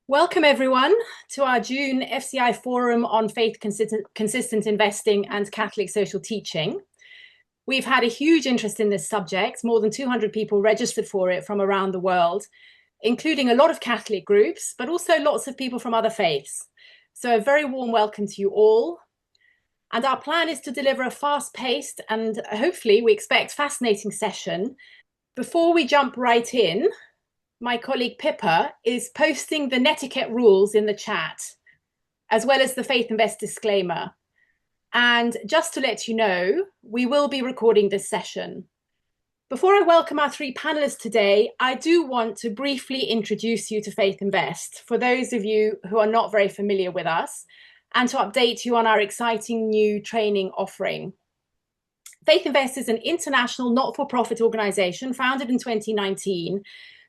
Welcome everyone to our June FCI Forum on Faith Consistent Investing and Catholic Social Teaching. We've had a huge interest in this subject. More than 200 people registered for it from around the world, including a lot of Catholic groups, but also lots of people from other faiths. So a very warm welcome to you all. And our plan is to deliver a fast-paced and hopefully we expect fascinating session. Before we jump right in, my colleague Pippa is posting the netiquette rules in the chat, as well as the FaithInvest disclaimer. And just to let you know, we will be recording this session. Before I welcome our three panelists today, I do want to briefly introduce you to FaithInvest for those of you who are not very familiar with us, and to update you on our exciting new training offering. FaithInvest is an international not-for-profit organization founded in 2019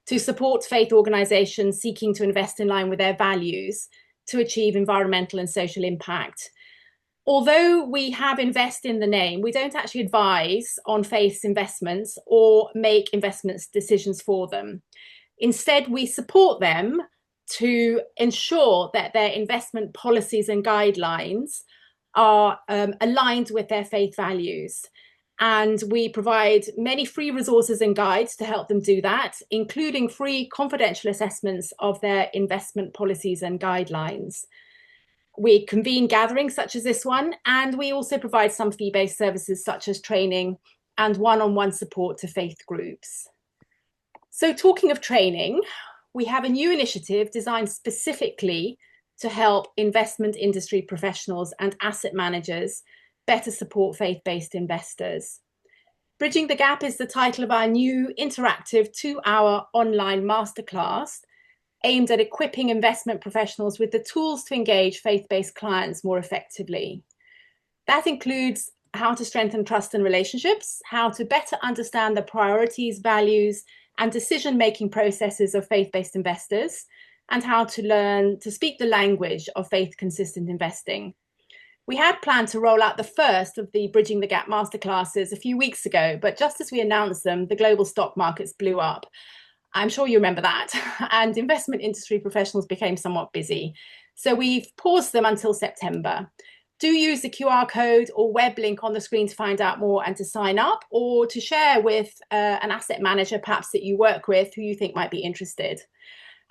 to support faith organizations seeking to invest in line with their values to achieve environmental and social impact. Although we have invest in the name, we don't actually advise on faith's investments or make investments decisions for them. Instead, we support them to ensure that their investment policies and guidelines are aligned with their faith values. And we provide many free resources and guides to help them do that, including free confidential assessments of their investment policies and guidelines. We convene gatherings such as this one, and we also provide some fee-based services such as training and one-on-one support to faith groups. So talking of training, we have a new initiative designed specifically to help investment industry professionals and asset managers better support faith-based investors. Bridging the Gap is the title of our new interactive 2-hour online masterclass aimed at equipping investment professionals with the tools to engage faith-based clients more effectively. That includes how to strengthen trust and relationships, how to better understand the priorities, values, and decision-making processes of faith-based investors, and how to learn to speak the language of faith-consistent investing. We had planned to roll out the first of the Bridging the Gap masterclasses a few weeks ago, but just as we announced them, the global stock markets blew up. I'm sure you remember that, and investment industry professionals became somewhat busy. So we've paused them until September. Do use the QR code or web link on the screen to find out more and to sign up, or to share with an asset manager perhaps that you work with who you think might be interested.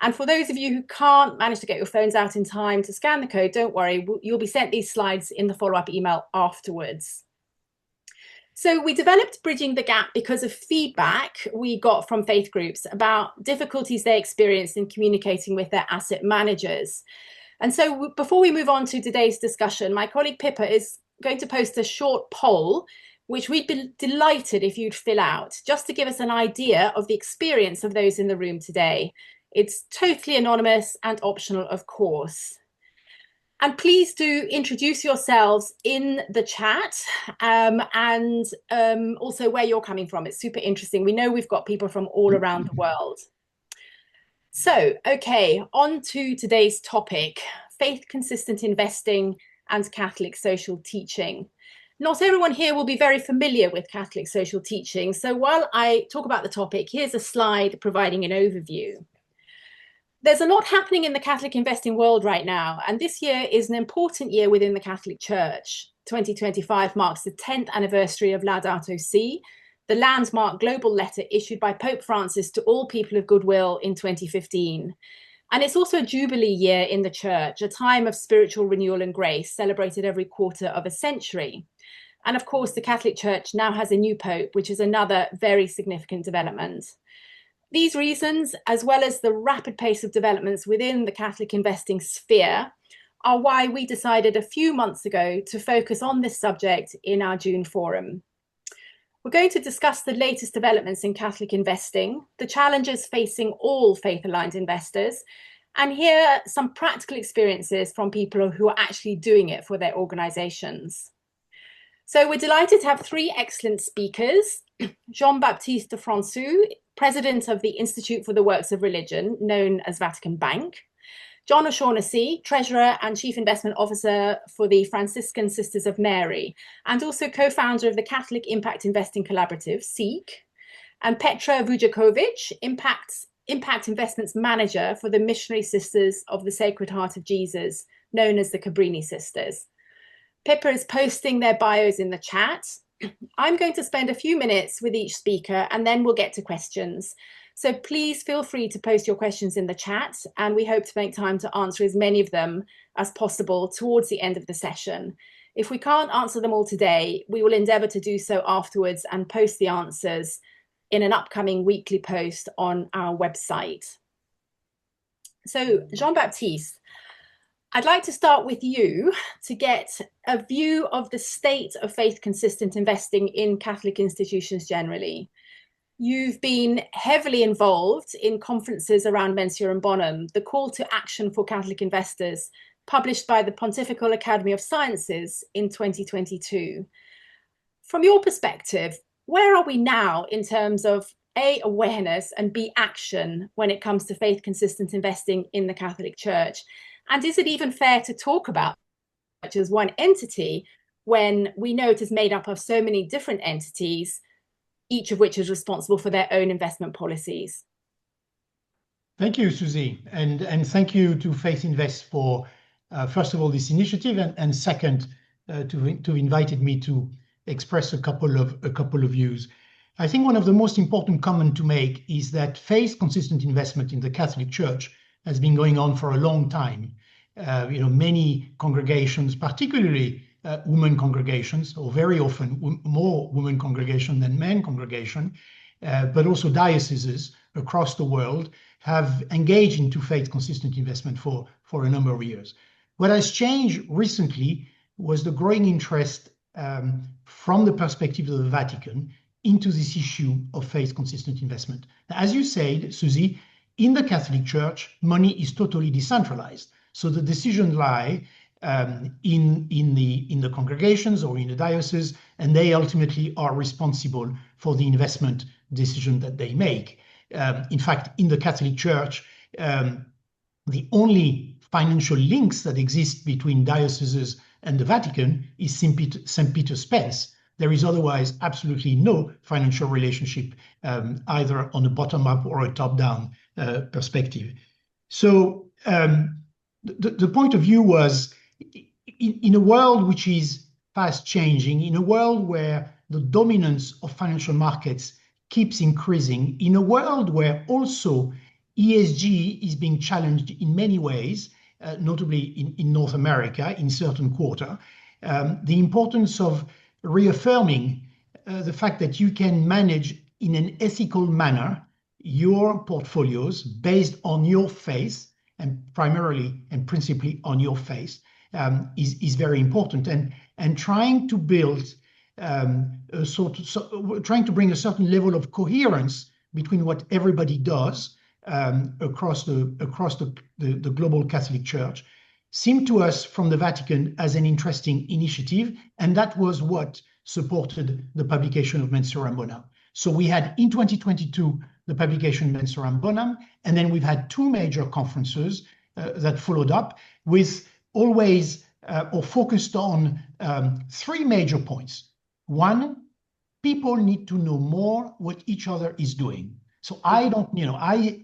And for those of you who can't manage to get your phones out in time to scan the code, don't worry, you'll be sent these slides in the follow-up email afterwards. So we developed Bridging the Gap because of feedback we got from faith groups about difficulties they experienced in communicating with their asset managers. And so before we move on to today's discussion, my colleague Pippa is going to post a short poll, which we'd be delighted if you'd fill out, just to give us an idea of the experience of those in the room today. It's totally anonymous and optional, of course. And please do introduce yourselves in the chat and also where you're coming from. It's super interesting. We know we've got people from all around the world. So, okay, on to today's topic, faith-consistent investing and Catholic social teaching. Not everyone here will be very familiar with Catholic social teaching. So while I talk about the topic, here's a slide providing an overview. There's a lot happening in the Catholic investing world right now, and this year is an important year within the Catholic Church. 2025 marks the 10th anniversary of Laudato Si', the landmark global letter issued by Pope Francis to all people of goodwill in 2015. And it's also a Jubilee year in the Church, a time of spiritual renewal and grace celebrated every quarter of a century. And of course, the Catholic Church now has a new Pope, which is another very significant development. These reasons, as well as the rapid pace of developments within the Catholic investing sphere, are why we decided a few months ago to focus on this subject in our June forum. We're going to discuss the latest developments in Catholic investing, the challenges facing all faith-aligned investors, and hear some practical experiences from people who are actually doing it for their organizations. So we're delighted to have three excellent speakers. Jean-Baptiste Franssu, President of the Institute for the Works of Religion, known as Vatican Bank. John O'Shaughnessy, Treasurer and Chief Investment Officer for the Franciscan Sisters of Mary, and also co-founder of the Catholic Impact Investing Collaborative, CIIC. And Petra Vujakovic, impact investments manager for the Missionary Sisters of the Sacred Heart of Jesus, known as the Cabrini Sisters. Pippa is posting their bios in the chat. I'm going to spend a few minutes with each speaker and then we'll get to questions. So please feel free to post your questions in the chat, and we hope to make time to answer as many of them as possible towards the end of the session. If we can't answer them all today, we will endeavour to do so afterwards and post the answers in an upcoming weekly post on our website. So Jean-Baptiste, I'd like to start with you to get a view of the state of faith-consistent investing in Catholic institutions generally. You've been heavily involved in conferences around Mensuram Bonum, the call to action for Catholic investors, published by the Pontifical Academy of Sciences in 2022. From your perspective, where are we now in terms of A, awareness, and B, action when it comes to faith-consistent investing in the Catholic Church? And is it even fair to talk about such as one entity when we know it is made up of so many different entities, each of which is responsible for their own investment policies? Thank you, Susie. And thank you to FaithInvest for, first of all, this initiative, and second, to invited me to express a couple of views. I think one of the most important comment to make is that faith-consistent investment in the Catholic Church has been going on for a long time. Many congregations, particularly women congregations, or very often more women congregation than men congregation, but also dioceses across the world have engaged into faith-consistent investment for a number of years. What has changed recently was the growing interest from the perspective of the Vatican into this issue of faith-consistent investment. As you said, Susie, in the Catholic Church, money is totally decentralized. So the decisions lie in the congregations or in the diocese, and they ultimately are responsible for the investment decision that they make. In fact, in the Catholic Church, the only financial links that exist between dioceses and the Vatican is St. Peter's Pence. There is otherwise absolutely no financial relationship, either on a bottom-up or a top-down perspective. So the point of view was, in a world which is fast changing, in a world where the dominance of financial markets keeps increasing, in a world where also ESG is being challenged in many ways, notably in North America, in certain quarter, the importance of reaffirming the fact that you can manage in an ethical manner your portfolios based on your faith, and primarily and principally on your faith, is very important. And trying to build trying to bring a certain level of coherence between what everybody does across the global Catholic Church seemed to us from the Vatican as an interesting initiative, and that was what supported the publication of Mensuram Bonum. So we had in 2022 the publication of Mensuram Bonum, and then we've had two major conferences that followed up with always or focused on three major points. One, people need to know more what each other is doing. So I don't,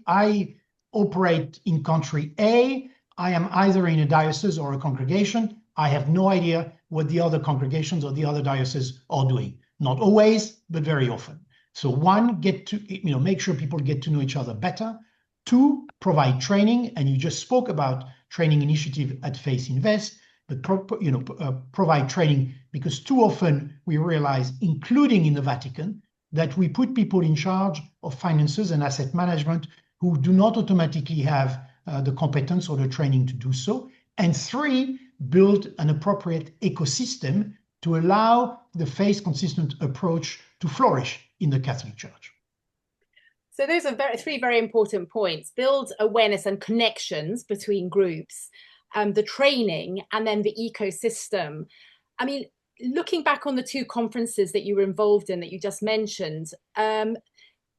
I operate in country A. I am either in a diocese or a congregation. I have no idea what the other congregations or the other dioceses are doing. Not always, but very often. So one, get to, make sure people get to know each other better. Two, provide training. And you just spoke about training initiative at FaithInvest, but provide training, because too often we realize, including in the Vatican, that we put people in charge of finances and asset management who do not automatically have the competence or the training to do so. And three, build an appropriate ecosystem to allow the faith-consistent approach to flourish in the Catholic Church. So those are three very important points. Build awareness and connections between groups, the training, and then the ecosystem. I mean, looking back on the two conferences that you were involved in that you just mentioned,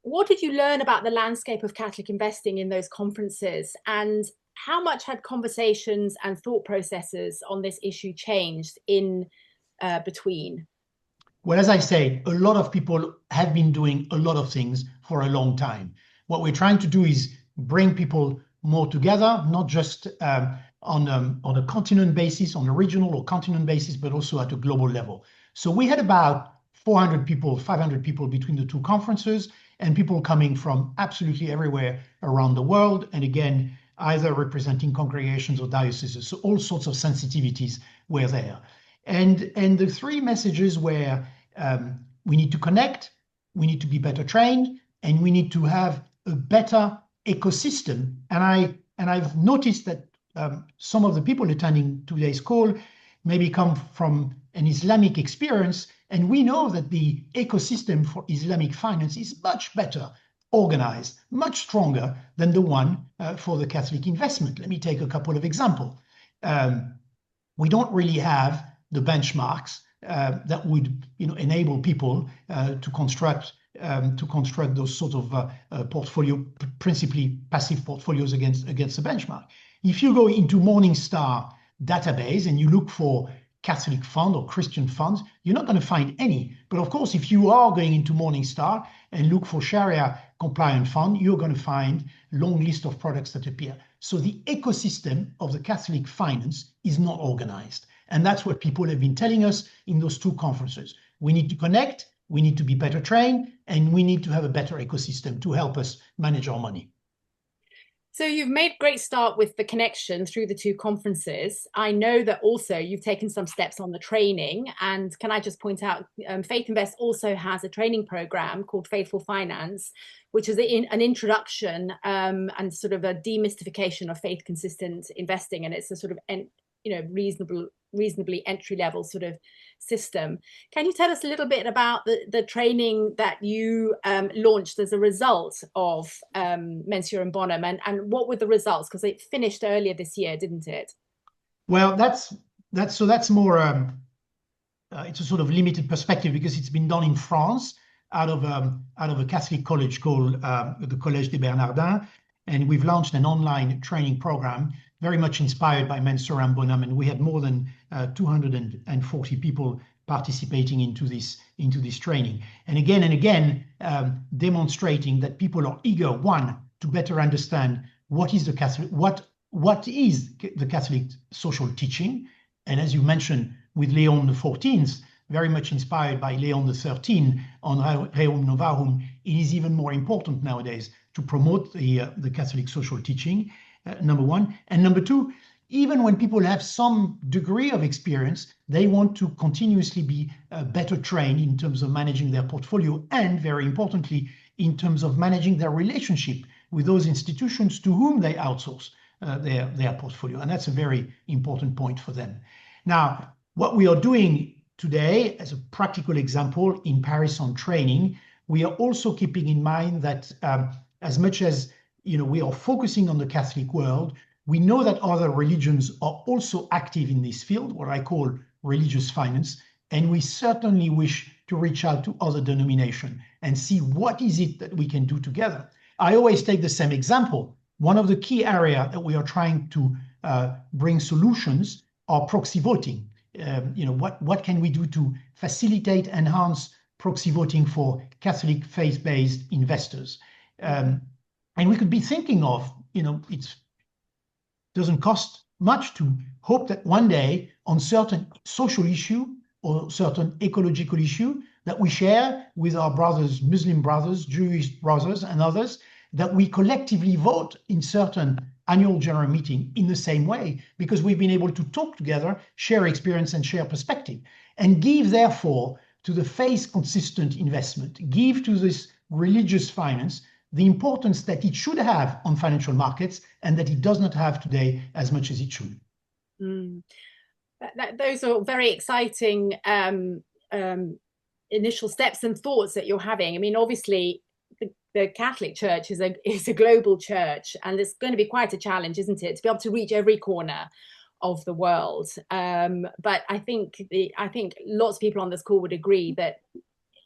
what did you learn about the landscape of Catholic investing in those conferences, and how much had conversations and thought processes on this issue changed in between? Well, as I say, a lot of people have been doing a lot of things for a long time. What we're trying to do is bring people more together, not just on a continent basis, on a regional or continent basis, but also at a global level. So we had about 400 people, 500 people between the two conferences, and people coming from absolutely everywhere around the world. And again, either representing congregations or dioceses. So all sorts of sensitivities were there. And the three messages were we need to connect, we need to be better trained, and we need to have a better ecosystem. And I've noticed that some of the people attending today's call maybe come from an Islamic experience, and we know that the ecosystem for Islamic finance is much better organized, much stronger than the one for the Catholic investment. Let me take a couple of examples. We don't really have the benchmarks that would enable people to construct those sort of portfolio, principally passive portfolios against the benchmark. If you go into Morningstar database and you look for Catholic fund or Christian funds, you're not going to find any. But of course, if you are going into Morningstar and look for Sharia compliant fund, you're going to find a long list of products that appear. So the ecosystem of the Catholic finance is not organized. And that's what people have been telling us in those two conferences. We need to connect, we need to be better trained, and we need to have a better ecosystem to help us manage our money. So you've made great start with the connection through the two conferences. I know that also you've taken some steps on the training. And can I just point out, FaithInvest also has a training program called Faithful Finance, which is an introduction and sort of a demystification of faith consistent investing. And it's a sort of reasonably entry level sort of system. Can you tell us a little bit about the training that you launched as a result of Mensura and Bonham, and what were the results? Because it finished earlier this year, didn't it? Well, that's more it's a sort of limited perspective because it's been done in France out of a Catholic college called the Collège des Bernardins, and we've launched an online training program very much inspired by Mensura and Bonham, and we had more than 240 people participating into this training. And again, demonstrating that people are eager, one, to better understand what is the Catholic social teaching. And as you mentioned, with Leon XIV, very much inspired by Leon XIII on Rerum Novarum, it is even more important nowadays to promote the Catholic social teaching. Number one. And number two, even when people have some degree of experience, they want to continuously be better trained in terms of managing their portfolio and, very importantly, in terms of managing their relationship with those institutions to whom they outsource their portfolio. And that's a very important point for them. Now, what we are doing today, as a practical example in Paris on training, we are also keeping in mind that as much as we are focusing on the Catholic world, we know that other religions are also active in this field, what I call religious finance, and we certainly wish to reach out to other denominations and see what is it that we can do together. I always take the same example. One of the key areas that we are trying to bring solutions are proxy voting. What can we do to facilitate, enhance proxy voting for Catholic faith-based investors? And we could be thinking of, it doesn't cost much to hope that one day on certain social issue or certain ecological issue that we share with our brothers, Muslim brothers, Jewish brothers and others, that we collectively vote in certain annual general meeting in the same way, because we've been able to talk together, share experience and share perspective, and give therefore to the faith consistent investment, give to this religious finance the importance that it should have on financial markets and that it does not have today as much as it should. Those are very exciting initial steps and thoughts that you're having. I mean, obviously, the Catholic Church is a global church, and it's going to be quite a challenge, isn't it, to be able to reach every corner of the world. But I think lots of people on this call would agree that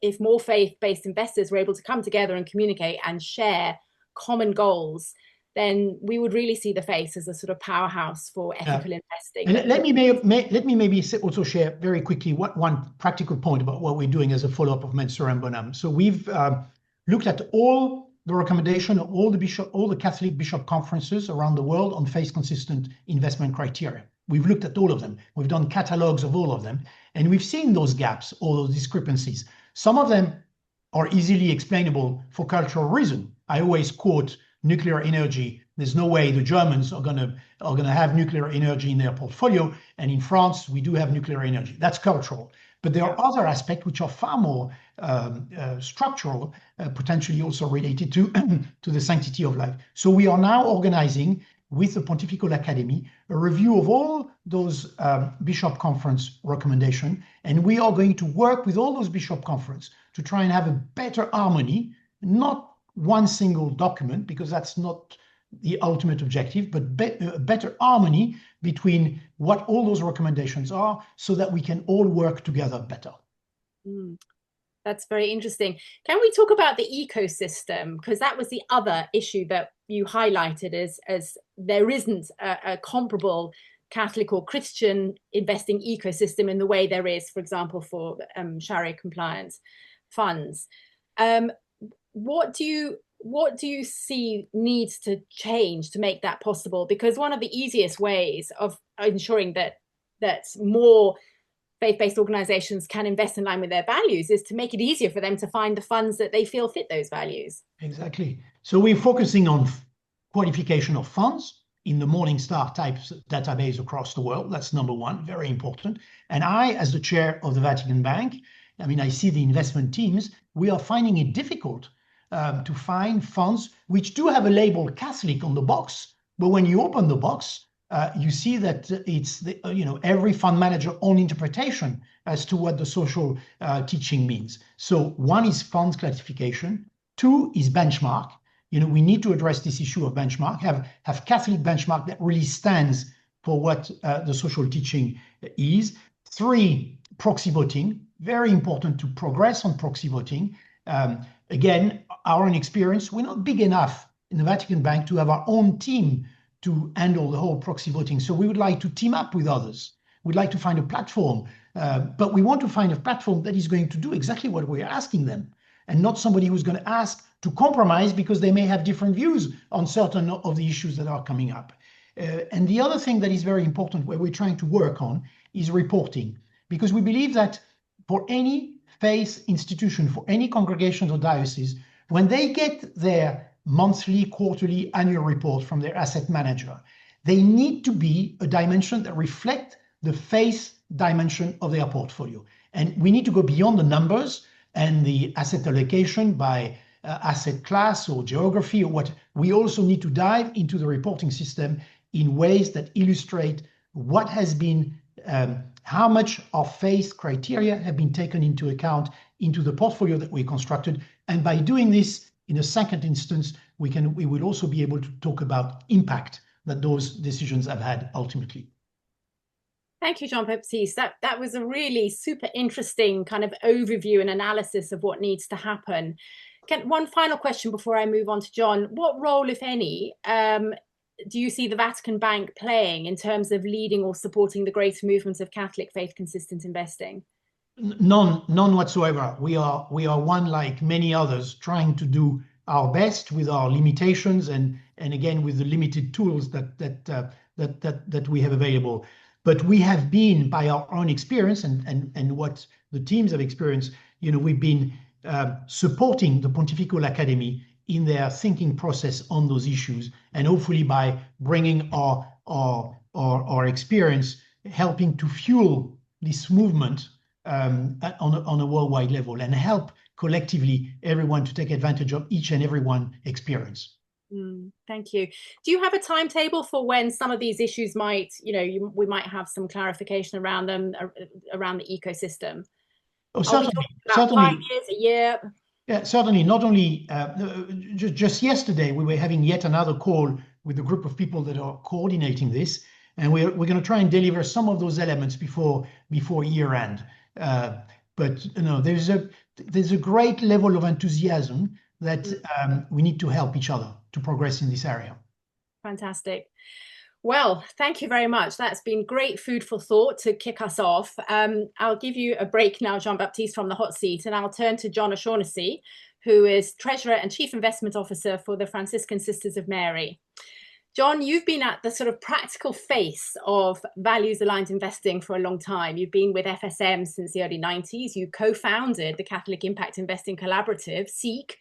if more faith-based investors were able to come together and communicate and share common goals, then we would really see the faith as a sort of powerhouse for ethical investing. And let me maybe also share very quickly one practical point about what we're doing as a follow-up of Mensura and Bonham. So we've looked at all the recommendation of all the Catholic bishop conferences around the world on faith-consistent investment criteria. We've looked at all of them. We've done catalogs of all of them, and we've seen those gaps, all those discrepancies. Some of them are easily explainable for cultural reason. I always quote nuclear energy. There's no way the Germans are gonna have nuclear energy in their portfolio, and in France we do have nuclear energy. That's cultural. But there are other aspects which are far more structural, potentially also related to to the sanctity of life. So we are now organizing with the Pontifical Academy a review of all those bishop conference recommendations, and we are going to work with all those bishop conference to try and have a better harmony, not one single document, because that's not the ultimate objective, but better harmony between what all those recommendations are, so that we can all work together better. That's very interesting. Can we talk about the ecosystem? Because that was the other issue that you highlighted, as there isn't a comparable Catholic or Christian investing ecosystem in the way there is, for example, for Sharia compliant funds. What do you see needs to change to make that possible? Because one of the easiest ways of ensuring that more faith-based organizations can invest in line with their values is to make it easier for them to find the funds that they feel fit those values. Exactly. So we're focusing on qualification of funds in the Morningstar types database across the world. That's number one, very important. And I, as the chair of the Vatican Bank, I mean, I see the investment teams, we are finding it difficult to find funds which do have a label Catholic on the box, but when you open the box, you see that it's every fund manager own interpretation as to what the social teaching means. So one is funds classification, two is benchmark. We need to address this issue of benchmark, have Catholic benchmark that really stands for what the social teaching is. Three, proxy voting, very important to progress on proxy voting. Again, our own experience, we're not big enough in the Vatican Bank to have our own team to handle the whole proxy voting. So we would like to team up with others. We'd like to find a platform, but we want to find a platform that is going to do exactly what we're asking them, and not somebody who's going to ask to compromise because they may have different views on certain of the issues that are coming up. And the other thing that is very important where we're trying to work on is reporting, because we believe that for any faith institution, for any congregation or diocese, when they get their monthly, quarterly, annual report from their asset manager, they need to be a dimension that reflect the faith dimension of their portfolio. And we need to go beyond the numbers and the asset allocation by asset class or geography or what. We also need to dive into the reporting system in ways that illustrate what has been, how much of faith criteria have been taken into account into the portfolio that we constructed. And by doing this, in a second instance, we will also be able to talk about impact that those decisions have had ultimately. Thank you, Jean-Baptiste. That was a really super interesting kind of overview and analysis of what needs to happen. One final question before I move on to John. What role, if any, do you see the Vatican Bank playing in terms of leading or supporting the greater movement of Catholic faith-consistent investing? None whatsoever. We are one like many others, trying to do our best with our limitations and again with the limited tools that we have available. But we have been, by our own experience and what the teams have experienced, we've been supporting the Pontifical Academy in their thinking process on those issues, and hopefully by bringing our experience, helping to fuel this movement on a worldwide level and help collectively everyone to take advantage of each and every one experience. Thank you. Do you have a timetable for when some of these issues might, we might have some clarification around them, around the ecosystem? Oh, certainly. 5 years, a year? Yeah, certainly. Not only, just yesterday, we were having yet another call with a group of people that are coordinating this, and we're going to try and deliver some of those elements before year end. But there's a great level of enthusiasm that we need to help each other to progress in this area. Fantastic. Well, thank you very much. That's been great food for thought to kick us off. I'll give you a break now, Jean-Baptiste, from the hot seat, and I'll turn to John O'Shaughnessy, who is Treasurer and Chief Investment Officer for the Franciscan Sisters of Mary. John, you've been at the sort of practical face of values-aligned investing for a long time. You've been with FSM since the early 90s. You co-founded the Catholic Impact Investing Collaborative, CIIC,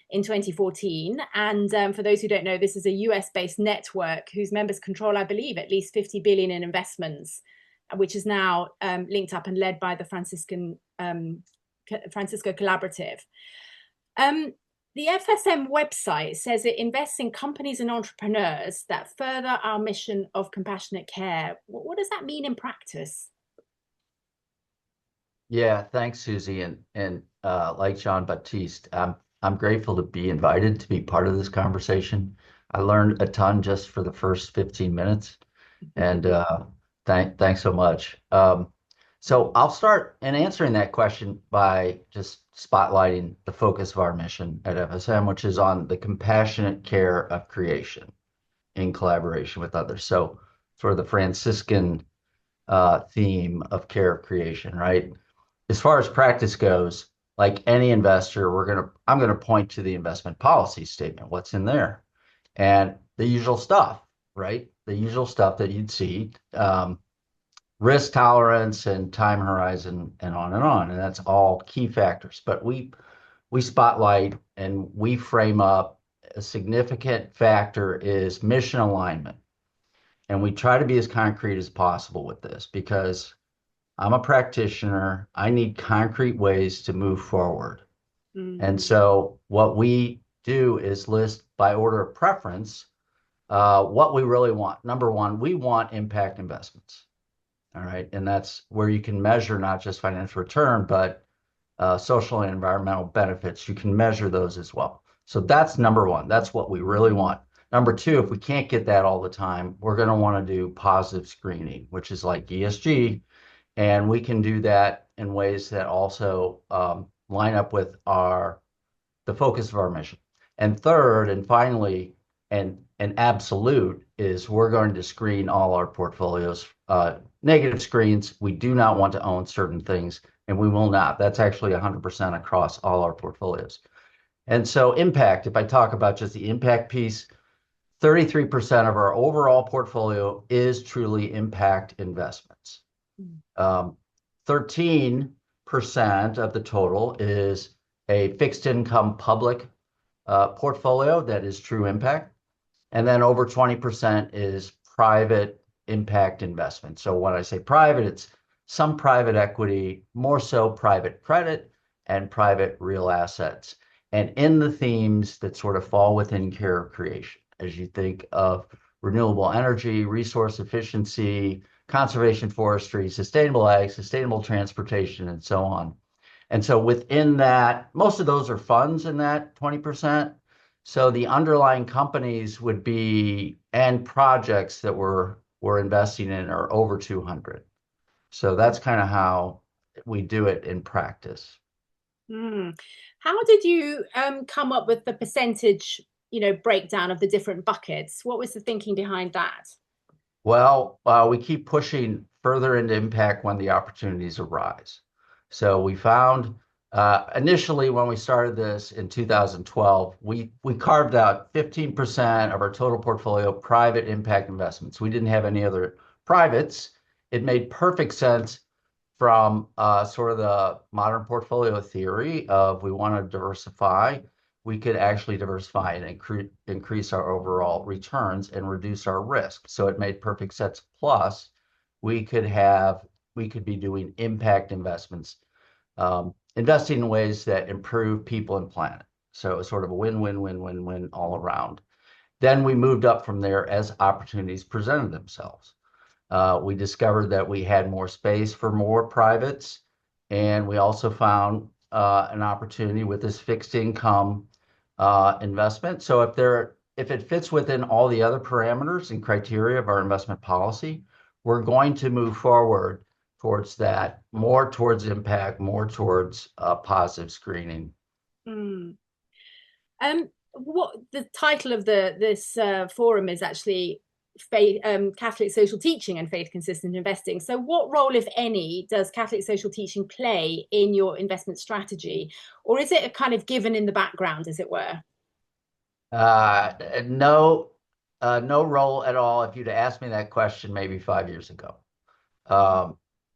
in 2014. And for those who don't know, this is a US-based network whose members control, I believe, at least 50 billion in investments, which is now linked up and led by the Francisco Collaborative. The FSM website says it invests in companies and entrepreneurs that further our mission of compassionate care. What does that mean in practice? Yeah, thanks, Susie. And like Jean-Baptiste, I'm grateful to be invited to be part of this conversation. I learned a ton just for the first 15 minutes, and thanks so much. So I'll start in answering that question by just spotlighting the focus of our mission at FSM, which is on the compassionate care of creation in collaboration with others. So sort of the Franciscan theme of care of creation, right? As far as practice goes, like any investor, I'm gonna point to the investment policy statement, what's in there, and the usual stuff, right? The usual stuff that you'd see. Risk tolerance and time horizon and on and on. And that's all key factors. But we spotlight and we frame up a significant factor is mission alignment. And we try to be as concrete as possible with this because I'm a practitioner. I need concrete ways to move forward. Mm-hmm. And so what we do is list by order of preference what we really want. Number one, we want impact investments. All right. And that's where you can measure not just financial return, but social and environmental benefits. You can measure those as well. So that's number one. That's what we really want. Number two, if we can't get that all the time, we're going to want to do positive screening, which is like ESG. And we can do that in ways that also line up with the focus of our mission. And third, and finally, and an absolute is we're going to screen all our portfolios. Negative screens, we do not want to own certain things, and we will not. That's actually 100% across all our portfolios. And so impact, if I talk about just the impact piece, 33% of our overall portfolio is truly impact investments. 13% of the total is a fixed income public portfolio that is true impact. And then over 20% is private impact investment. So when I say private, it's some private equity, more so private credit and private real assets. And in the themes that sort of fall within care of creation, as you think of renewable energy, resource efficiency, conservation forestry, sustainable ag, sustainable transportation, and so on. And so within that, most of those are funds in that 20%. So the underlying companies would be, and projects that we're investing in are over 200. So that's kind of how we do it in practice. How did you come up with the percentage, breakdown of the different buckets? What was the thinking behind that? Well, we keep pushing further into impact when the opportunities arise. So we found initially when we started this in 2012, we carved out 15% of our total portfolio private impact investments. We didn't have any other privates. It made perfect sense from sort of the modern portfolio theory of we want to diversify. We could actually diversify and increase our overall returns and reduce our risk. So it made perfect sense. Plus, we could be doing impact investments, investing in ways that improve people and planet. So it's sort of a win-win-win-win-win all around. Then we moved up from there as opportunities presented themselves. We discovered that we had more space for more privates, and we also found an opportunity with this fixed income investment. So if it fits within all the other parameters and criteria of our investment policy, we're going to move forward towards that, more towards impact, more towards positive screening. What the title of this forum is actually Catholic social teaching and faith-consistent investing. So what role, if any, does Catholic social teaching play in your investment strategy? Or is it a kind of given in the background, as it were? No, no role at all. If you'd asked me that question maybe 5 years ago,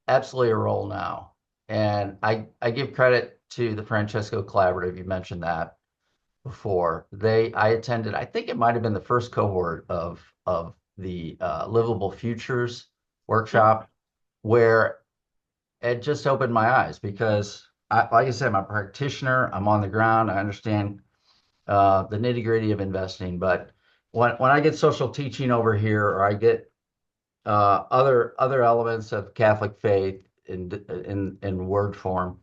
absolutely a role now. And I give credit to the Francesco Collaborative. You mentioned that before. I attended, I think it might have been the first cohort of the Livable Futures workshop, where it just opened my eyes because like I said, I'm a practitioner. I'm on the ground. I understand the nitty-gritty of investing. But when I get social teaching over here, or I get other elements of Catholic faith in word form,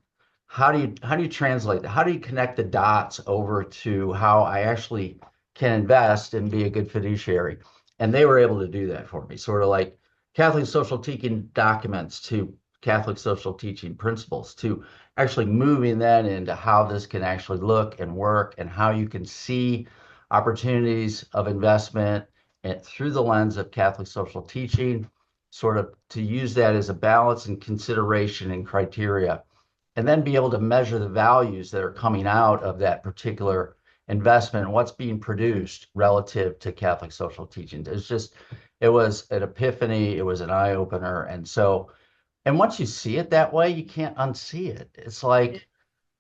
how do you translate that? How do you connect the dots over to how I actually can invest and be a good fiduciary? And they were able to do that for me, sort of like Catholic social teaching documents to Catholic social teaching principles, to actually moving that into how this can actually look and work, and how you can see opportunities of investment and through the lens of Catholic social teaching, sort of to use that as a balance and consideration and criteria, and then be able to measure the values that are coming out of that particular investment and what's being produced relative to Catholic social teaching. It was an epiphany. It was an eye opener. And once you see it that way, you can't unsee it. It's like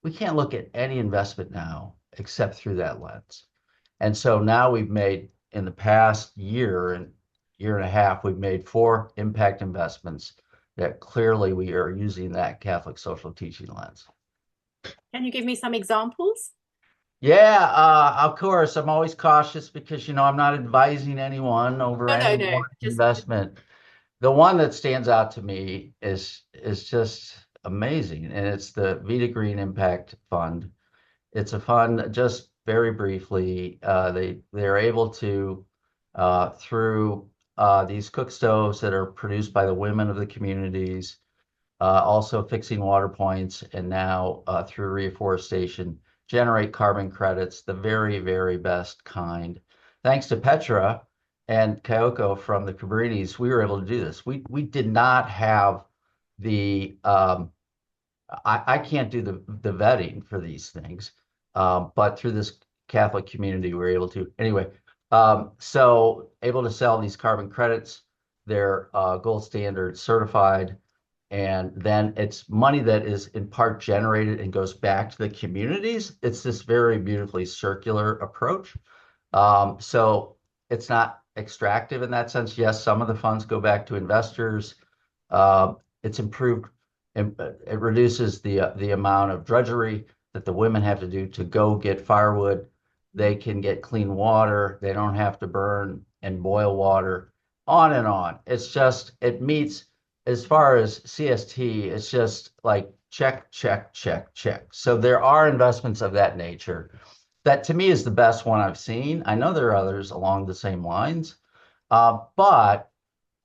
we can't look at any investment now except through that lens. And so now we've made, in the past year and a half, we've made 4 impact investments that clearly we are using that Catholic social teaching lens. Can you give me some examples? Yeah, of course. I'm always cautious because, I'm not advising anyone over any one investment. The one that stands out to me is just amazing, and it's the Vita Green Impact Fund. It's a fund, just very briefly, they're able to, through these cook stoves that are produced by the women of the communities, also fixing water points, and now through reforestation, generate carbon credits, the very, very best kind. Thanks to Petra and Kyoko from the Cabrinis, we were able to do this. We did not have the, I can't do the vetting for these things, but through this Catholic community, we were able to. Anyway, so able to sell these carbon credits. They're gold standard certified. And then it's money that is in part generated and goes back to the communities. It's this very beautifully circular approach. So it's not extractive in that sense. Yes, some of the funds go back to investors. It's improved. It reduces the amount of drudgery that the women have to do to go get firewood. They can get clean water. They don't have to burn and boil water, on and on. It's just, it meets, as far as CST, it's just like check, check, check, check. So there are investments of that nature. That to me is the best one I've seen. I know there are others along the same lines, but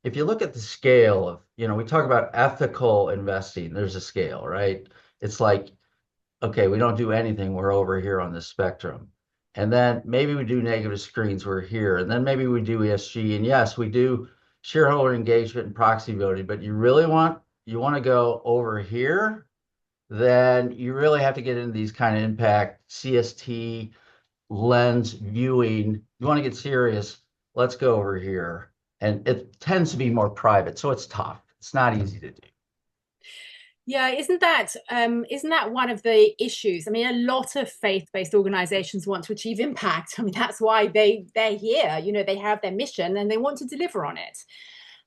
if you look at the scale of, we talk about ethical investing, there's a scale, right? It's like, okay, we don't do anything, we're over here on the spectrum. And then maybe we do negative screens, we're here. And then maybe we do ESG. And yes, we do shareholder engagement and proxy voting, but you want to go over here, then you really have to get into these kind of impact CST lens viewing. You want to get serious, let's go over here. And it tends to be more private, so it's tough. It's not easy to do. Yeah, isn't that one of the issues? I mean, a lot of faith-based organizations want to achieve impact. I mean, that's why they're here. They have their mission and they want to deliver on it.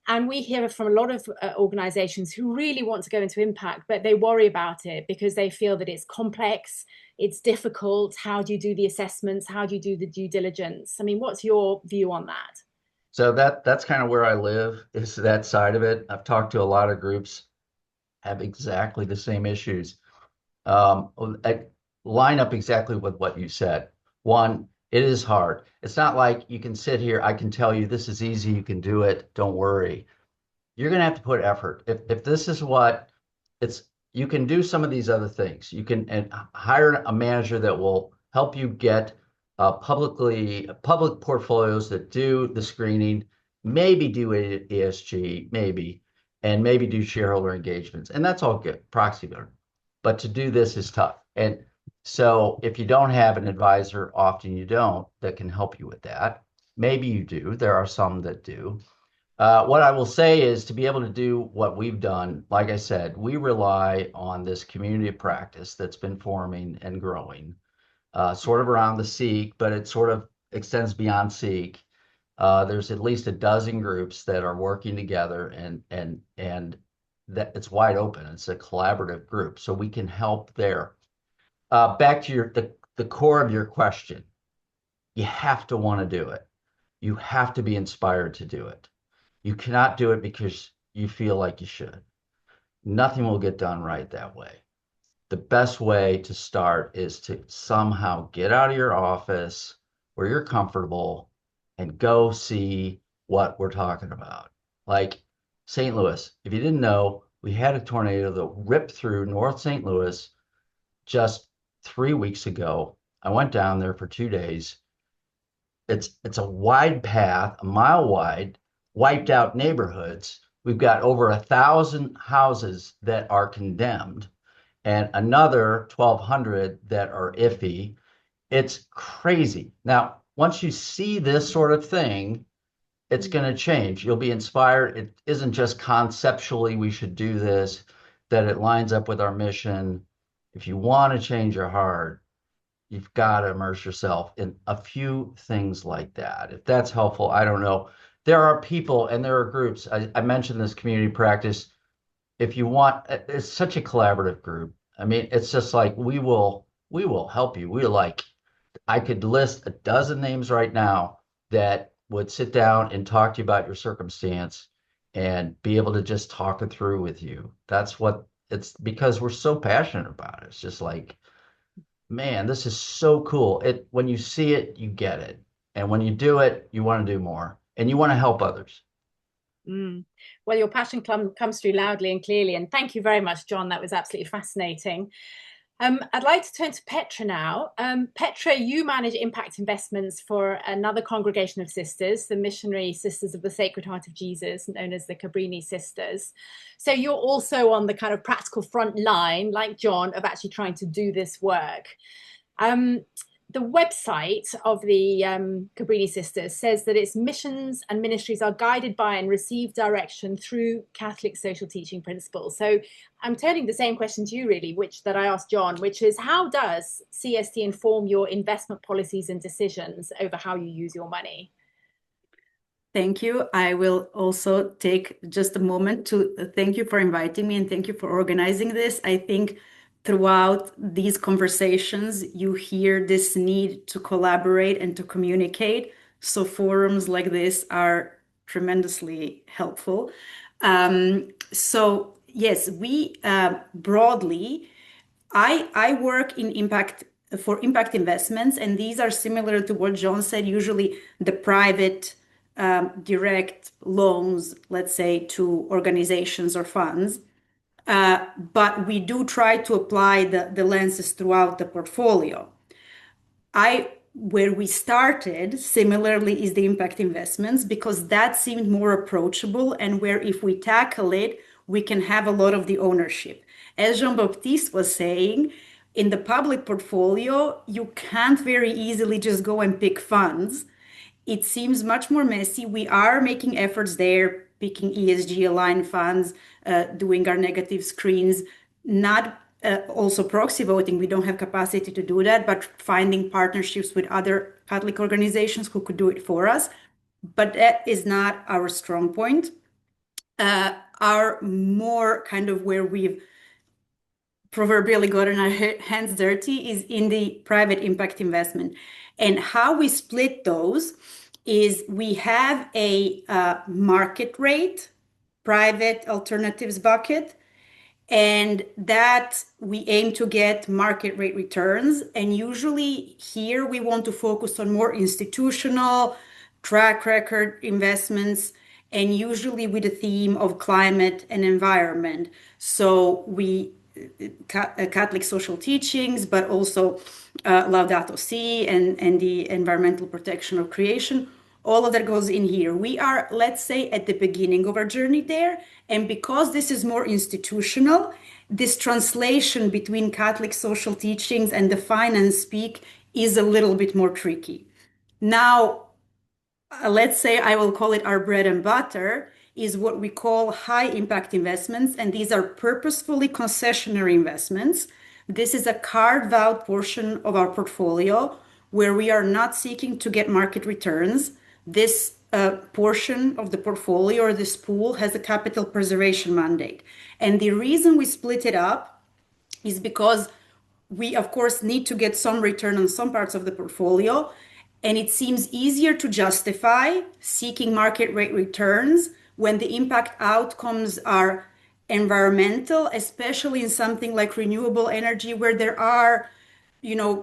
And we hear from a lot of organizations who really want to go into impact, but they worry about it because they feel that it's complex, it's difficult. How do you do the assessments? How do you do the due diligence? I mean, what's your view on that? So that's kind of where I live, is that side of it. I've talked to a lot of groups have exactly the same issues. I line up exactly with what you said. One, it is hard. It's not like you can sit here, I can tell you this is easy, you can do it, don't worry. You're going to have to put effort. If this is what it's, you can do some of these other things. You can hire a manager that will help you get public portfolios that do the screening, maybe do ESG, maybe, and maybe do shareholder engagements. And that's all good, proxy voter. But to do this is tough. And so if you don't have an advisor, often you don't, that can help you with that. Maybe you do. There are some that do. What I will say is to be able to do what we've done, like I said, we rely on this community of practice that's been forming and growing, sort of around the CIIC, but it sort of extends beyond CIIC. There's at least a dozen groups that are working together, and that it's wide open. It's a collaborative group, so we can help there. Back to the core of your question, you have to want to do it. You have to be inspired to do it. You cannot do it because you feel like you should. Nothing will get done right that way. The best way to start is to somehow get out of your office where you're comfortable and go see what we're talking about. Like St. Louis, if you didn't know, we had a tornado that ripped through North St. Louis just 3 weeks ago. I went down there for 2 days. It's a wide path, a mile wide, wiped out neighborhoods. We've got over 1,000 houses that are condemned and another 1,200 that are iffy. It's crazy. Now, once you see this sort of thing, it's going to change. You'll be inspired. It isn't just conceptually we should do this, that it lines up with our mission. If you want to change your heart, you've got to immerse yourself in a few things like that. If that's helpful, I don't know. There are people and there are groups. I mentioned this community practice. If you want, it's such a collaborative group. I mean, it's just like we will help you. I could list a dozen names right now that would sit down and talk to you about your circumstance and be able to just talk it through with you. That's what it's because we're so passionate about it. It's just like, man, this is so cool. When you see it, you get it. And when you do it, you want to do more and you want to help others. Well, your passion comes through loudly and clearly. And thank you very much, John. That was absolutely fascinating. I'd like to turn to Petra now. Petra, you manage impact investments for another congregation of sisters, the Missionary Sisters of the Sacred Heart of Jesus, known as the Cabrini Sisters. So you're also on the kind of practical front line, like John, of actually trying to do this work. The website of the Cabrini Sisters says that its missions and ministries are guided by and receive direction through Catholic social teaching principles. So I'm turning the same question to you, really, that I asked John, which is how does CST inform your investment policies and decisions over how you use your money? Thank you. I will also take just a moment to thank you for inviting me and thank you for organizing this. I think throughout these conversations, you hear this need to collaborate and to communicate. So forums like this are tremendously helpful. So yes, we broadly, I work in impact investments, and these are similar to what John said, usually the private direct loans, let's say, to organizations or funds. But we do try to apply the lenses throughout the portfolio. Where we started, similarly, is the impact investments, because that seemed more approachable and where if we tackle it, we can have a lot of the ownership. As Jean-Baptiste was saying, in the public portfolio, you can't very easily just go and pick funds. It seems much more messy. We are making efforts there, picking ESG aligned funds, doing our negative screens, not also proxy voting. We don't have capacity to do that, but finding partnerships with other Catholic organizations who could do it for us. But that is not our strong point. Our more kind of where we've proverbially gotten our hands dirty is in the private impact investment. And how we split those is we have a market rate private alternatives bucket, and that we aim to get market rate returns. And usually here we want to focus on more institutional track record investments, and usually with the theme of climate and environment. So we Catholic social teachings, but also Laudato Si and the environmental protection of creation. all of that goes in here. We are, let's say, at the beginning of our journey there. And because this is more institutional, this translation between Catholic social teachings and the finance speak is a little bit more tricky. Now, let's say I will call it our bread and butter is what we call high impact investments. And these are purposefully concessionary investments. This is a carved out portion of our portfolio where we are not seeking to get market returns. This portion of the portfolio or this pool has a capital preservation mandate. And the reason we split it up is because we, of course, need to get some return on some parts of the portfolio. And it seems easier to justify seeking market rate returns when the impact outcomes are environmental, especially in something like renewable energy, where there are,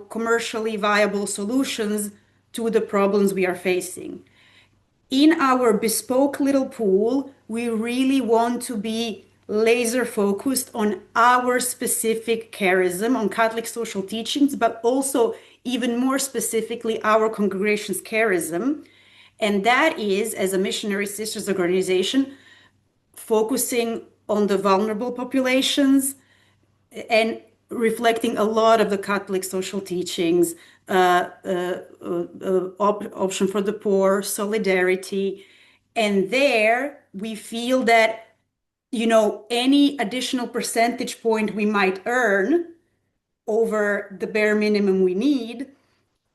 commercially viable solutions to the problems we are facing. In our bespoke little pool, we really want to be laser focused on our specific charism, on Catholic social teachings, but also even more specifically, our congregation's charism. And that is, as a Missionary Sisters organization, focusing on the vulnerable populations and reflecting a lot of the Catholic social teachings, option for the poor, solidarity. And there we feel that, any additional percentage point we might earn over the bare minimum we need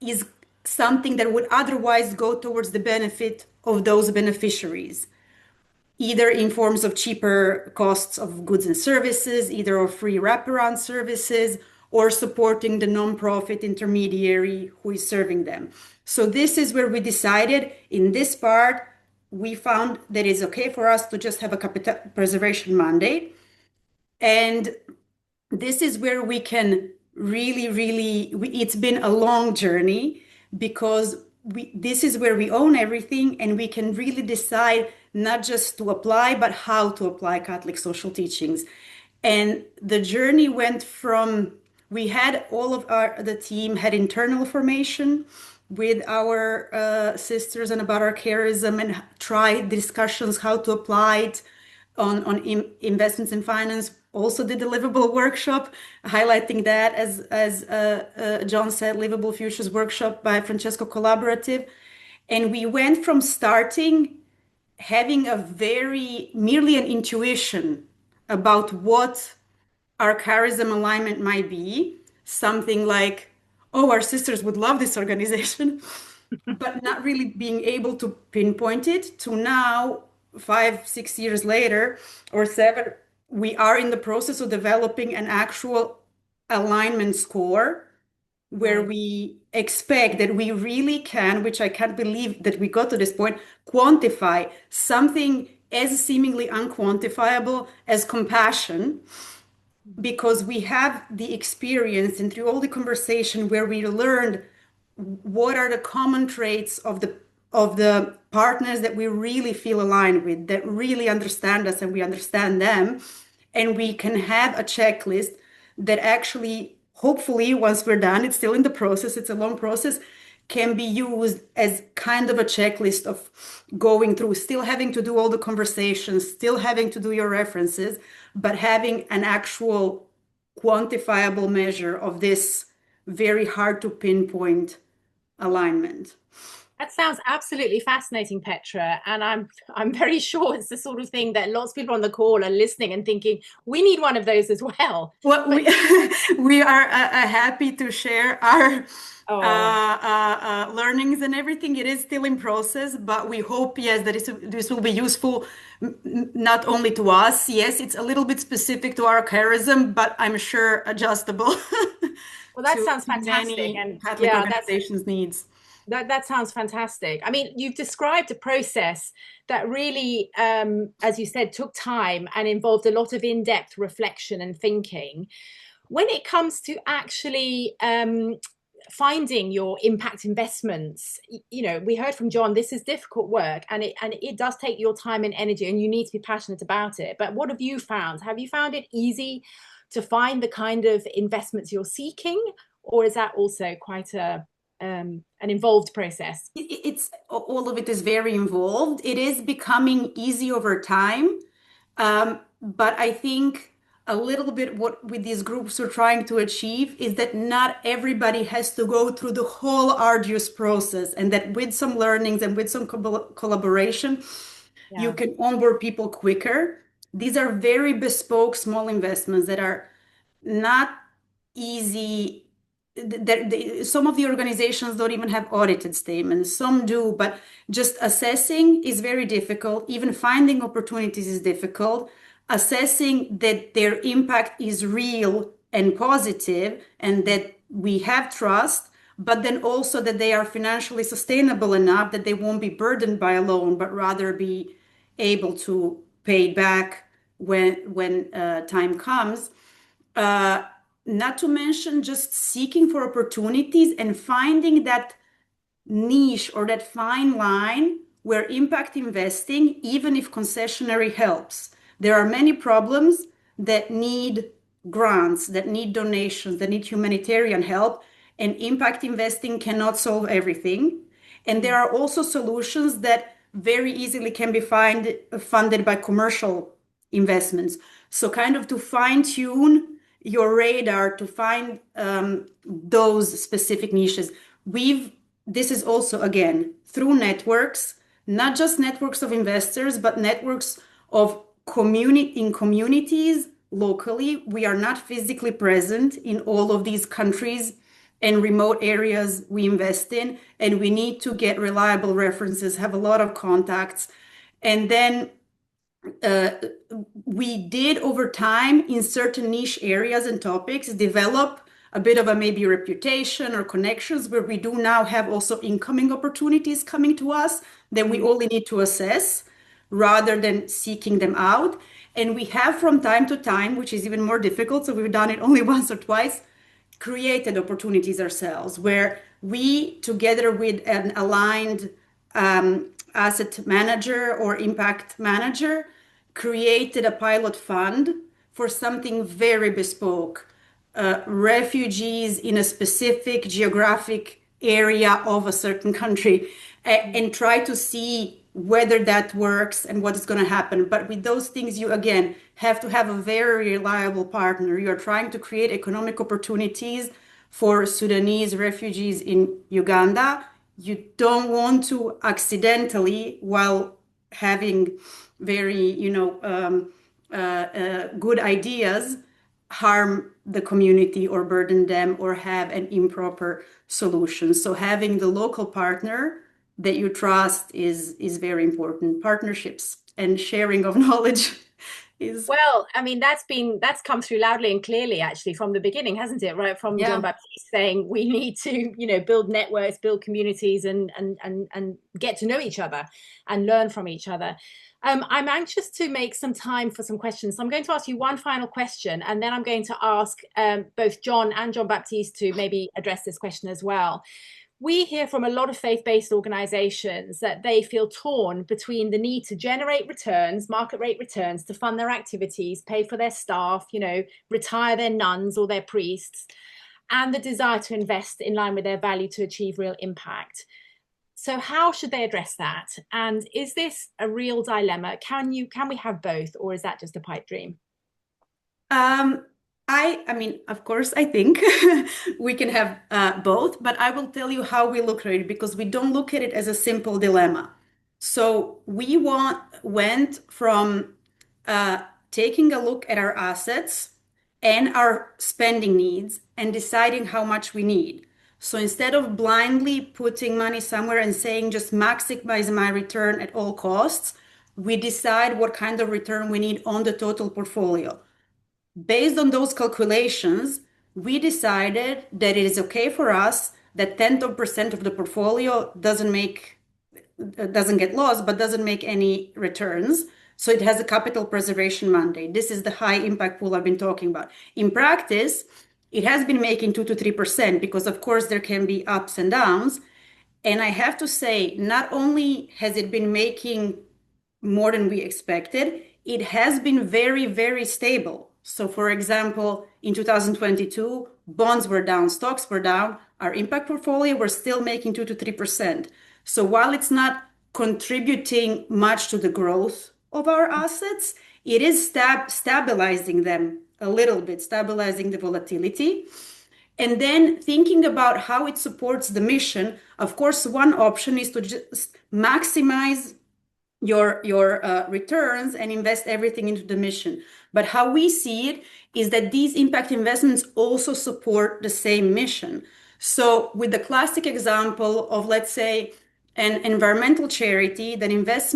is something that would otherwise go towards the benefit of those beneficiaries, either in forms of cheaper costs of goods and services, either of free wraparound services, or supporting the nonprofit intermediary who is serving them. So this is where we decided in this part, we found that it's okay for us to just have a capital preservation mandate. And this is where we can really, it's been a long journey because this is where we own everything and we can really decide not just to apply, but how to apply Catholic social teachings. And the journey went from, we had all of the team had internal formation with our sisters and about our charism and tried discussions how to apply it on investments in finance. Also did the livable workshop, highlighting that as John said, Livable Futures workshop by Francesco Collaborative. And we went from starting having merely an intuition about what our charism alignment might be, something like, oh, our sisters would love this organization, but not really being able to pinpoint it, to now, 5-6 years later, or 7, we are in the process of developing an actual alignment score where we expect that we really can, which I can't believe that we got to this point, quantify something as seemingly unquantifiable as compassion, because we have the experience and through all the conversation where we learned what are the common traits of the partners that we really feel aligned with, that really understand us and we understand them. And we can have a checklist that actually, hopefully, once we're done, it's still in the process, it's a long process, can be used as kind of a checklist of going through, still having to do all the conversations, still having to do your references, but having an actual quantifiable measure of this very hard to pinpoint alignment. That sounds absolutely fascinating, Petra. And I'm very sure it's the sort of thing that lots of people on the call are listening and thinking, we need one of those as well. Well, we are happy to share our learnings and everything. It is still in process, but we hope, yes, that this will be useful not only to us. Yes, it's a little bit specific to our charism, but I'm sure adjustable. Well, that sounds fantastic. And Catholic organizations' needs. That sounds fantastic. I mean, you've described a process that really, as you said, took time and involved a lot of in-depth reflection and thinking. When it comes to actually finding your impact investments, we heard from John, this is difficult work and it does take your time and energy and you need to be passionate about it. But what have you found? Have you found it easy to find the kind of investments you're seeking? Or is that also quite a an involved process. It's all of it is very involved. It is becoming easy over time, but I think a little bit what with these groups we're trying to achieve is that not everybody has to go through the whole arduous process, and that with some learnings and with some collaboration, you can onboard people quicker. These are very bespoke small investments that are not easy. Some of the organizations don't even have audited statements. Some do, but just assessing is very difficult. Even finding opportunities is difficult. Assessing that their impact is real and positive and that we have trust, but then also that they are financially sustainable enough that they won't be burdened by a loan, but rather be able to pay back when time comes. Not to mention just seeking for opportunities and finding that niche or that fine line where impact investing, even if concessionary, helps. There are many problems that need grants, that need donations, that need humanitarian help, and impact investing cannot solve everything. And there are also solutions that very easily can be funded by commercial investments. So kind of to fine tune your radar to find those specific niches. This is also, again, through networks, not just networks of investors, but networks of communities locally. We are not physically present in all of these countries and remote areas we invest in, and we need to get reliable references, have a lot of contacts. And then we did over time in certain niche areas and topics develop a bit of a maybe reputation or connections where we do now have also incoming opportunities coming to us that we only need to assess rather than seeking them out. And we have from time to time, which is even more difficult, so we've done it only once or twice, created opportunities ourselves where we, together with an aligned asset manager or impact manager, created a pilot fund for something very bespoke, refugees in a specific geographic area of a certain country, and try to see whether that works and what is going to happen. But with those things, you again have to have a very reliable partner. You're trying to create economic opportunities for Sudanese refugees in Uganda. You don't want to accidentally, while having very, good ideas, harm the community or burden them or have an improper solution. So having the local partner that you trust is very important. Partnerships and sharing of knowledge is... Well, I mean, that's come through loudly and clearly actually from the beginning, hasn't it? Right from Jean-Baptiste saying we need to, build networks, build communities and get to know each other and learn from each other. I'm anxious to make some time for some questions. So I'm going to ask you one final question, and then I'm going to ask both John and Jean-Baptiste to maybe address this question as well. We hear from a lot of faith-based organizations that they feel torn between the need to generate returns, market rate returns, to fund their activities, pay for their staff, retire their nuns or their priests, and the desire to invest in line with their value to achieve real impact. So how should they address that? And is this a real dilemma? Can we have both, or is that just a pipe dream? I mean, of course, I think we can have both, but I will tell you how we look at it, because we don't look at it as a simple dilemma. So we went from taking a look at our assets and our spending needs and deciding how much we need. So instead of blindly putting money somewhere and saying just maximize my return at all costs, we decide what kind of return we need on the total portfolio. Based on those calculations, we decided that it is okay for us that 10% of the portfolio doesn't get lost, but doesn't make any returns. So it has a capital preservation mandate. This is the high impact pool I've been talking about. In practice, it has been making 2 to 3% because, of course, there can be ups and downs. And I have to say, not only has it been making more than we expected, it has been very, very stable. So, for example, in 2022, bonds were down, stocks were down, our impact portfolio, we're still making 2 to 3%. So while it's not contributing much to the growth of our assets, it is stabilizing them a little bit, stabilizing the volatility. And then thinking about how it supports the mission. Of course, one option is to just maximize your returns and invest everything into the mission. But how we see it is that these impact investments also support the same mission. So with the classic example of, let's say, an environmental charity that invest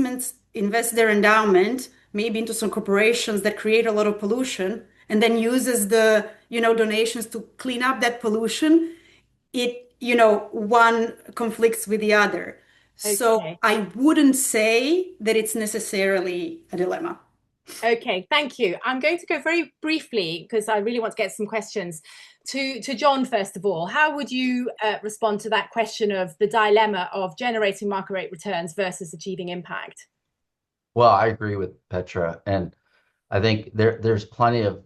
their endowment maybe into some corporations that create a lot of pollution and then uses the donations to clean up that pollution, one conflicts with the other. So Okay. I wouldn't say that it's necessarily a dilemma. Okay, thank you. I'm going to go very briefly, because I really want to get some questions, to John, first of all. How would you respond to that question of the dilemma of generating market rate returns versus achieving impact? Well, I agree with Petra, and I think there's plenty of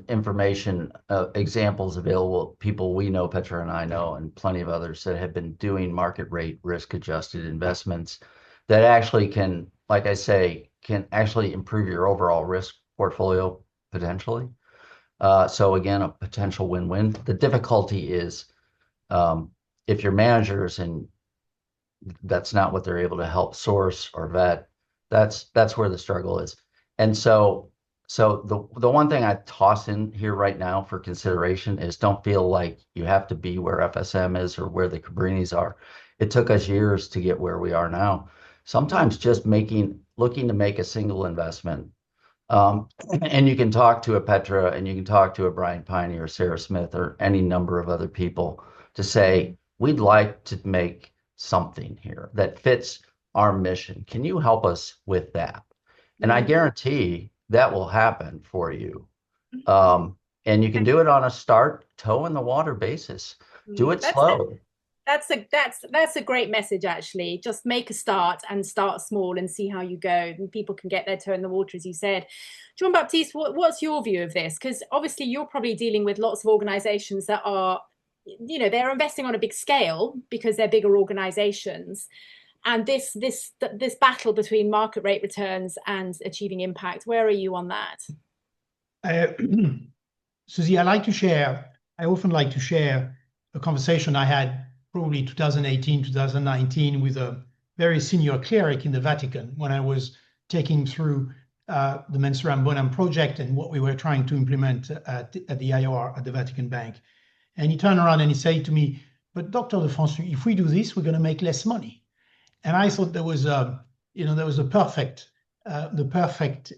information, examples available, people we know, Petra and I know, and plenty of others that have been doing market rate risk adjusted investments that actually can, like I say, can actually improve your overall risk portfolio potentially. So again, a potential win-win. The difficulty is if your managers and that's not what they're able to help source or vet, that's where the struggle is. And so the one thing I toss in here right now for consideration is don't feel like you have to be where FSM is or where the Cabrinis are. It took us years to get where we are now. Sometimes just looking to make a single investment. And you can talk to a Petra and you can talk to a Brian Piney or Sarah Smith or any number of other people to say, we'd like to make something here that fits our mission. Can you help us with that? And I guarantee that will happen for you. And you can do it on a start toe in the water basis. Do it slow. That's a great message, actually. Just make a start and start small and see how you go. And people can get their toe in the water, as you said. Jean-Baptiste, what's your view of this? Because obviously you're probably dealing with lots of organizations that are, they're investing on a big scale because they're bigger organizations. And this battle between market rate returns and achieving impact, where are you on that? Susie, I often like to share a conversation I had probably 2018, 2019 with a very senior cleric in the Vatican when I was taking through the Mensuram Bonum project and what we were trying to implement at the IOR at the Vatican Bank. And he turned around and he said to me, but Dr. de Franssu, if we do this, we're going to make less money. And I thought there was the perfect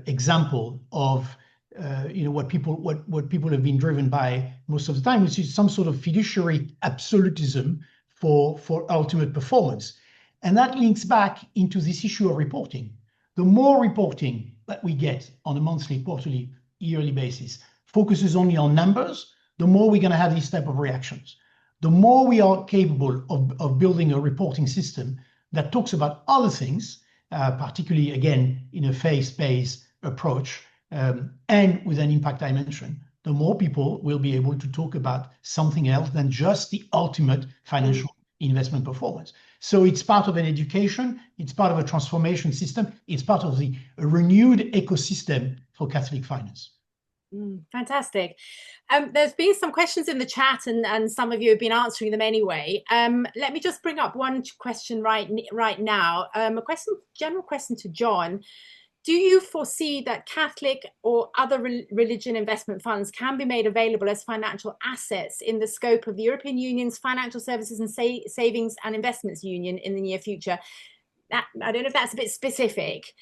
example of what people have been driven by most of the time, which is some sort of fiduciary absolutism for ultimate performance. And that links back into this issue of reporting. The more reporting that we get on a monthly, quarterly, yearly basis focuses only on numbers, the more we're going to have these type of reactions. The more we are capable of building a reporting system that talks about other things, particularly, again, in a faith-based approach, and with an impact dimension, the more people will be able to talk about something else than just the ultimate financial investment performance. So it's part of an education, it's part of a transformation system, it's part of a renewed ecosystem for Catholic finance. Fantastic. There's been some questions in the chat and some of you have been answering them anyway. Let me just bring up one question right now. General question to John. Do you foresee that Catholic or other religion investment funds can be made available as financial assets in the scope of the European Union's Financial Services and Savings and Investments Union in the near future? I don't know if that's a bit specific.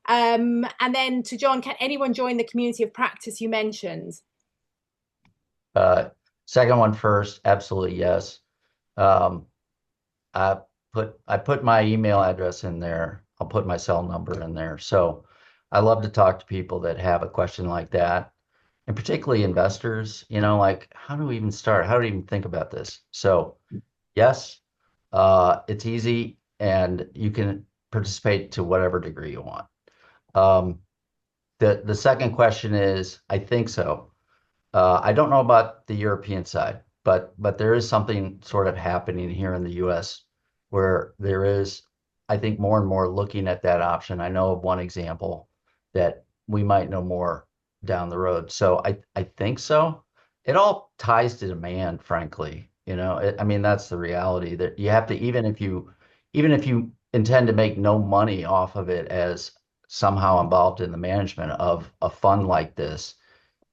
And then to John, can anyone join the community of practice you mentioned? Second one first, absolutely yes. I put my email address in there. I'll put my cell number in there. So I love to talk to people that have a question like that, and particularly investors, like how do we even start? How do we even think about this? So yes, it's easy and you can participate to whatever degree you want. The second question is, I think so. I don't know about the European side, but there is something sort of happening here in the U.S. where there is, I think, more and more looking at that option. I know of one example that we might know more down the road. So I think so. It all ties to demand, frankly. I mean, that's the reality that you have to, even if you intend to make no money off of it as somehow involved in the management of a fund like this,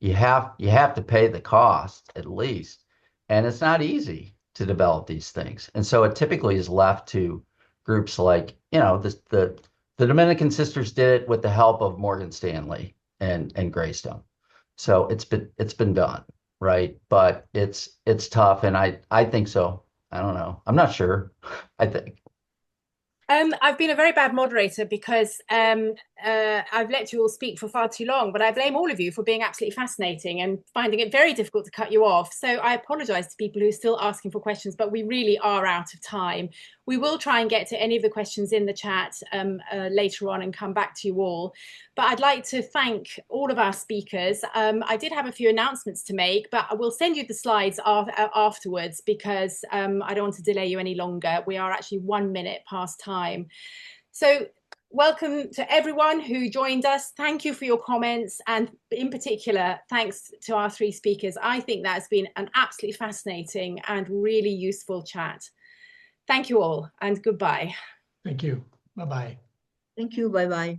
you have to pay the cost at least. And it's not easy to develop these things. And so it typically is left to groups like, the Dominican Sisters did it with the help of Morgan Stanley and Greystone. So it's been done, right? But it's tough, and I think so. I don't know. I'm not sure. I think. I've been a very bad moderator because I've let you all speak for far too long, but I blame all of you for being absolutely fascinating and finding it very difficult to cut you off. So I apologize to people who are still asking for questions, but we really are out of time. We will try and get to any of the questions in the chat later on and come back to you all. But I'd like to thank all of our speakers. I did have a few announcements to make, but I will send you the slides afterwards because I don't want to delay you any longer. We are actually 1 minute past time. So welcome to everyone who joined us. Thank you for your comments. And in particular, thanks to our 3 speakers. I think that's been an absolutely fascinating and really useful chat. Thank you all and goodbye. Thank you. Bye-bye. Thank you. Bye-bye.